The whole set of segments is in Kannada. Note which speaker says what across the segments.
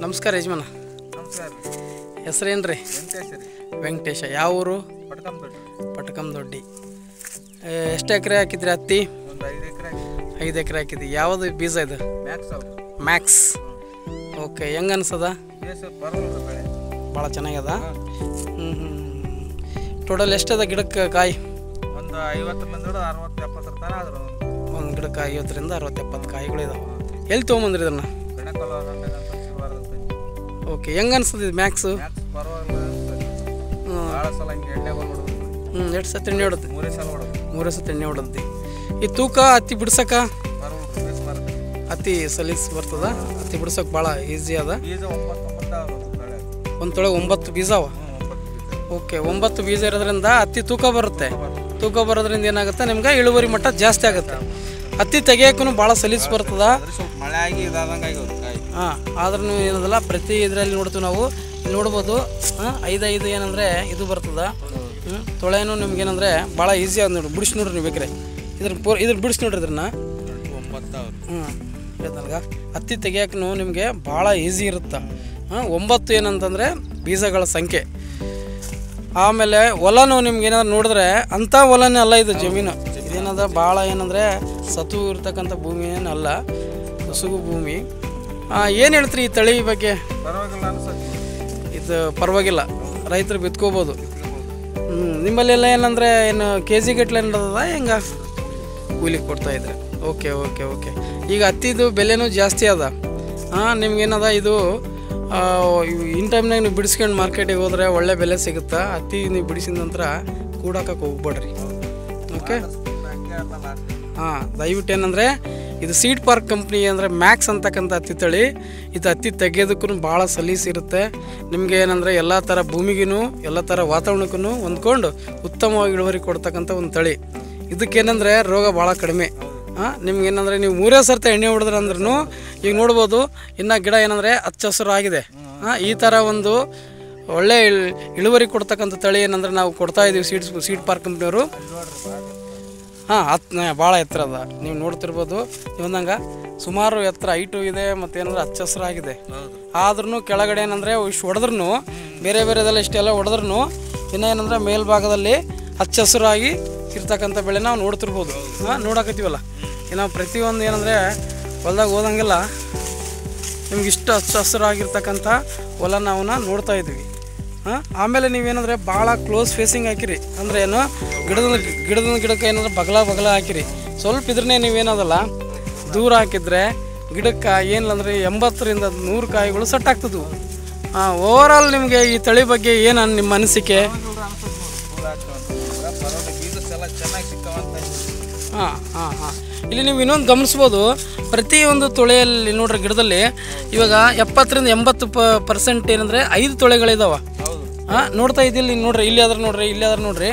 Speaker 1: ನಮಸ್ಕಾರ ಯಜಮಾನ.
Speaker 2: ನಮಸ್ಕಾರ.
Speaker 1: ಹೆಸರೇನ್ರಿ? ವೆಂಕಟೇಶ. ಯಾವ ಊರು? ಪಟ್ಕಂದೊಡ್ಡಿ. ಎಷ್ಟು ಎಕರೆ ಹಾಕಿದ್ರಿ ಹತ್ತಿ? 5 ಎಕರೆ ಹಾಕಿದ್ರಿ. ಯಾವುದು ಬೀಜ ಇದು? ಮ್ಯಾಕ್ಸ್. ಓಕೆ, ಹೆಂಗೆ ಅನ್ಸದ? ಭಾಳ ಚೆನ್ನಾಗ್ಯದ. ಟೋಟಲ್ ಎಷ್ಟದ ಗಿಡಕ್ಕೆ ಕಾಯಿ?
Speaker 2: ಒಂದು 50-60-70 ತನಕ ಆದ್ರೆ
Speaker 1: ಒಂದು ಗಿಡಕ್ಕೆ 50-60-70 ಕಾಯಿಗಳು ಇದಾವೆ. ಎಲ್ಲಿ ತೊಗೊಂಬಂದ್ರಿ ಇದನ್ನು? ಓಕೆ, ಹೆಂಗೆ ಅನ್ಸದ ಇದು ಮ್ಯಾಕ್ಸು? ಎಷ್ಟು ಸತಿ ಎಣ್ಣೆ ಹೊಡೋದು? 3 ಸತಿ ಎಣ್ಣೆ ಹೊಡೋದು. ಈ ತೂಕ ಹತ್ತಿ ಬಿಡ್ಸಕ್ಕ ಹತ್ತಿ ಸಲೀಸ್ ಬರ್ತದ. ಹತ್ತಿ ಬಿಡ್ಸಕ್ಕೆ ಭಾಳ ಈಸಿ ಅದ. ಒಂದು ತೊಳೆ 9 ಬೀಜ ಅವ. ಓಕೆ, 9 ಬೀಜ ಇರೋದ್ರಿಂದ ಹತ್ತಿ ತೂಕ ಬರುತ್ತೆ. ತೂಕ ಬರೋದ್ರಿಂದ ಏನಾಗುತ್ತೆ, ನಿಮ್ಗೆ ಇಳುವರಿ ಮಟ್ಟ ಜಾಸ್ತಿ ಆಗುತ್ತೆ. ಹತ್ತಿ ತೆಗಿಯೋಕ್ಕೂ ಭಾಳ ಸಲೀಸ್ ಬರ್ತದ.
Speaker 2: ಮಳೆ ಆಗಿ ಇದಾದಂಗೆ
Speaker 1: ಹಾಂ, ಆದ್ರೂ ಏನದಲ್ಲ, ಪ್ರತಿ ಇದರಲ್ಲಿ ನೋಡ್ತೀವಿ ನಾವು. ಇಲ್ಲಿ ನೋಡ್ಬೋದು 5 ಏನಂದರೆ ಇದು ಬರ್ತದ. ತೊಳೆನೂ ನಿಮ್ಗೆ ಏನಂದರೆ ಭಾಳ ಈಸಿ ಆದ ನೋಡಿ. ಬಿಡಿಸಿ ನೋಡ್ರಿ ನೀವು ಬೇಕಾರೆ ಇದ್ರ ಬಿಡಿಸಿ ನೋಡ್ರಿ ಇದನ್ನ. ಹೇಳ್ದಲ್ಗ, ಹತ್ತಿ ತೆಗಿಯೋಕ್ಕೂ ನಿಮಗೆ ಭಾಳ ಈಸಿ ಇರುತ್ತೆ. 9 ಏನಂತಂದರೆ ಬೀಜಗಳ ಸಂಖ್ಯೆ. ಆಮೇಲೆ ಹೊಲನೂ ನಿಮ್ಗೆ ಏನಾದ್ರು ನೋಡಿದ್ರೆ ಅಂಥ ಹೊಲನೇ ಅಲ್ಲ ಇದು. ಜಮೀನು ಇದೇನದ ಭಾಳ ಏನಂದರೆ ಸತು ಇರ್ತಕ್ಕಂಥ ಭೂಮಿ ಏನಲ್ಲ, ಹೊಸಗು ಭೂಮಿ. ಏನು ಹೇಳ್ತೀರಿ ಈ ತಳಿ ಬಗ್ಗೆ? ಇದು ಪರವಾಗಿಲ್ಲ, ರೈತರು ಬಿತ್ಕೋಬೋದು. ನಿಮ್ಮಲ್ಲೆಲ್ಲ ಏನಂದರೆ ಏನು KG ಗಟ್ಟಲೆ ನಡೆದದ, ಹೆಂಗೆ ಕೂಲಿಗೆ ಕೊಡ್ತಾಯಿದ್ರೆ? Okay okay okay. ಈಗ ಹತ್ತಿದು ಬೆಲೆನೂ ಜಾಸ್ತಿ ಅದ. ನಿಮ್ಗೇನದ ಇದು ಇನ್ ಟೈಮ್ನಾಗ ನೀವು ಬಿಡಿಸ್ಕೊಂಡು ಮಾರ್ಕೆಟಿಗೆ ಹೋದರೆ ಒಳ್ಳೆ ಬೆಲೆ ಸಿಗುತ್ತೆ. ಹತ್ತಿ ನೀವು ಬಿಡಿಸಿದ ನಂತರ ಕೂಡಾಕಕ್ಕೆ ಹೋಗ್ಬೇಡ್ರಿ. ಓಕೆ, ದಯವಿಟ್ಟು ಏನಂದರೆ ಇದು ಸೀಡ್ ಪಾರ್ಕ್ ಕಂಪ್ನಿ ಅಂದರೆ ಮ್ಯಾಕ್ಸ್ ಅಂತಕ್ಕಂಥ ಹತ್ತಿ ತಳಿ. ಇದು ಹತ್ತಿ ತೆಗೆಯೋದಕ್ಕೂ ಭಾಳ ಸಲೀಸಿರುತ್ತೆ. ನಿಮಗೆ ಏನಂದರೆ ಎಲ್ಲ ಥರ ಭೂಮಿಗೂ ಎಲ್ಲ ಥರ ವಾತಾವರಣಕ್ಕೂ ಹೊಂದ್ಕೊಂಡು ಉತ್ತಮವಾಗಿ ಇಳುವರಿ ಕೊಡ್ತಕ್ಕಂಥ ಒಂದು ತಳಿ. ಇದಕ್ಕೇನೆಂದರೆ ರೋಗ ಭಾಳ ಕಡಿಮೆ. ನಿಮ್ಗೇನಂದರೆ ನೀವು 3 ಸರ್ತಿ ಎಣ್ಣೆ ಹೊಡೆದ್ರೆ ಅಂದ್ರೂ ಈಗ ನೋಡ್ಬೋದು ಇನ್ನು ಗಿಡ ಏನಂದರೆ ಹಚ್ಚ ಹಸಿರು ಆಗಿದೆ. ಈ ಥರ ಒಂದು ಒಳ್ಳೆ ಇಳುವರಿ ಕೊಡ್ತಕ್ಕಂಥ ತಳಿ ಏನಂದರೆ ನಾವು ಕೊಡ್ತಾಯಿದ್ದೀವಿ ಸೀಡ್ ಪಾರ್ಕ್ ಕಂಪ್ನಿಯವರು. ಭಾಳ ಎತ್ತರ ಅದ, ನೀವು ನೋಡ್ತಿರ್ಬೋದು. ಇವಂದಂಗೆ ಸುಮಾರು ಎತ್ತರ ಹೈಟು ಇದೆ, ಮತ್ತು ಏನಂದ್ರೆ ಹಚ್ಚ ಹಸಿರು ಆಗಿದೆ. ಆದ್ರೂ ಕೆಳಗಡೆ ಏನಂದರೆ ಇಷ್ಟು ಹೊಡೆದ್ರೂ ಬೇರೆದೆಲ್ಲ ಇಷ್ಟೆಲ್ಲ ಹೊಡೆದ್ರೂ ಇನ್ನೂ ಏನಂದರೆ ಮೇಲ್ಭಾಗದಲ್ಲಿ ಹಚ್ಚ ಹಸಿರಾಗಿ ಇರ್ತಕ್ಕಂಥ ಬೆಳೆ ನಾವು ನೋಡ್ತಿರ್ಬೋದು. ನೋಡಕತ್ತೀವಲ್ಲ, ನಾವು ಪ್ರತಿಯೊಂದು ಏನಂದರೆ ಹೊಲ್ದಾಗ ಹೋದಂಗೆಲ್ಲ ನಿಮ್ಗೆ ಇಷ್ಟು ಹಚ್ಚ ಹಸಿರಾಗಿರ್ತಕ್ಕಂಥ ಹೊಲ ನಾವು ನೋಡ್ತಾ ಇದ್ವಿ. ಆಮೇಲೆ ನೀವೇನಂದರೆ ಭಾಳ ಕ್ಲೋಸ್ ಫೇಸಿಂಗ್ ಹಾಕಿರಿ. ಅಂದರೆ ಏನು, ಗಿಡಕ್ಕೆ ಏನಂದ್ರೆ ಬಗಲ ಹಾಕಿರಿ. ಸ್ವಲ್ಪ ಇದ್ರನ್ನೇ ನೀವೇನದಲ್ಲ ದೂರ ಹಾಕಿದರೆ ಗಿಡಕ್ಕೆ ಏನಿಲ್ಲ ಅಂದರೆ 80ರಿಂದ 100 ಕಾಯಿಗಳು ಸೆಟ್ ಆಗ್ತದವು. ಓವರಾಲ್ ನಿಮಗೆ ಈ ತಳಿ ಬಗ್ಗೆ ಏನು ನಿಮ್ಮ ಅನಿಸಿಕೆ? ಇಲ್ಲಿ ನೀವು ಇನ್ನೊಂದು ಗಮನಿಸ್ಬೋದು, ಪ್ರತಿಯೊಂದು ತೊಳೆಯಲ್ಲಿ ನೋಡ್ರಿ ಗಿಡದಲ್ಲಿ ಇವಾಗ 70ರಿಂದ 80% ಏನಂದರೆ 5 ತೊಳೆಗಳಿದಾವೆ. ನೋಡ್ತಾ ಇದ್ದಿಲ್ಲ ನೋಡ್ರಿ, ಇಲ್ಲಿ ಆದ್ರೆ ನೋಡ್ರಿ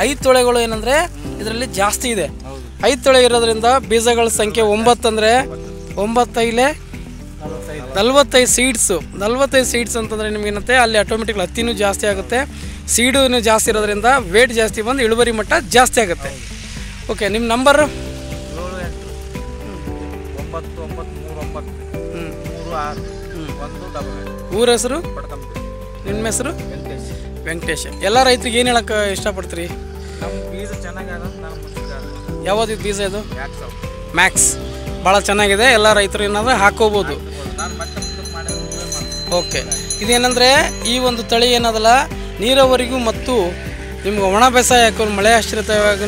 Speaker 1: 5 ತೊಳೆಗಳು ಏನಂದರೆ ಇದರಲ್ಲಿ ಜಾಸ್ತಿ ಇದೆ. 5 ತೊಳೆ ಇರೋದ್ರಿಂದ ಬೀಜಗಳ ಸಂಖ್ಯೆ 9 ಅಂದರೆ 9 45 ಸೀಡ್ಸು. 45 ಸೀಡ್ಸ್ ಅಂತಂದರೆ ನಿಮ್ಗೇನಂತೆ ಅಲ್ಲಿ ಆಟೋಮೆಟಿಕ್ಲಿ ಹತ್ತಿನೂ ಜಾಸ್ತಿ ಆಗುತ್ತೆ, ಸೀಡೂ ಜಾಸ್ತಿ ಇರೋದ್ರಿಂದ ವೇಟ್ ಜಾಸ್ತಿ ಬಂದು ಇಳುವರಿ ಮಟ್ಟ ಜಾಸ್ತಿ ಆಗುತ್ತೆ. ಓಕೆ, ನಿಮ್ಮ ನಂಬರು? 78939 ಊರ ಹೆಸರು? ನಿಮ್ಮ ಹೆಸರು? ವೆಂಕಟೇಶ್. ಎಲ್ಲ ರೈತರಿಗೆ ಏನು ಹೇಳಕ್ಕೆ ಇಷ್ಟಪಡ್ತೀರಿ?
Speaker 2: ನಮ್ಮ ಬೀಜ ಚೆನ್ನಾಗಿದೆ.
Speaker 1: ಯಾವುದು ಬೀಜ ಇದು? ಮ್ಯಾಕ್ಸ್. ಭಾಳ ಚೆನ್ನಾಗಿದೆ, ಎಲ್ಲ ರೈತರು ಏನಾದರೂ ಹಾಕೋಬೋದು. ಓಕೆ, ಇದೇನೆಂದರೆ ಈ ಒಂದು ತಳಿ ಏನದಲ್ಲ, ನೀರಾವರಿಗೂ ಮತ್ತು ನಿಮ್ಗೆ ಒಣ ಬೇಸಾಯ ಹಾಕೋದು ಮಳೆ ಆಶ್ರಿತವಾಗೂ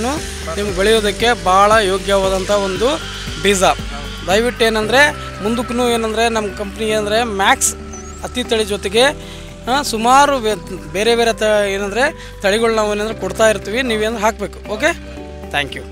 Speaker 1: ನಿಮ್ಗೆ ಬೆಳೆಯೋದಕ್ಕೆ ಭಾಳ ಯೋಗ್ಯವಾದಂಥ ಒಂದು ಬೀಜ. ದಯವಿಟ್ಟು ಏನಂದರೆ ಮುಂದಕ್ಕೂ ಏನಂದರೆ ನಮ್ಮ ಕಂಪ್ನಿ ಏನಂದರೆ ಮ್ಯಾಕ್ಸ್ ಹತ್ತಿ ತಳಿ ಜೊತೆಗೆ ಸುಮಾರು ಬೇರೆ ಏನಂದರೆ ತಳಿಗಳು ನಾವು ಏನಂದರೆ ಕೊಡ್ತಾ ಇರ್ತೀವಿ. ನೀವೇನು ಹಾಕಬೇಕು. Okay, thank you.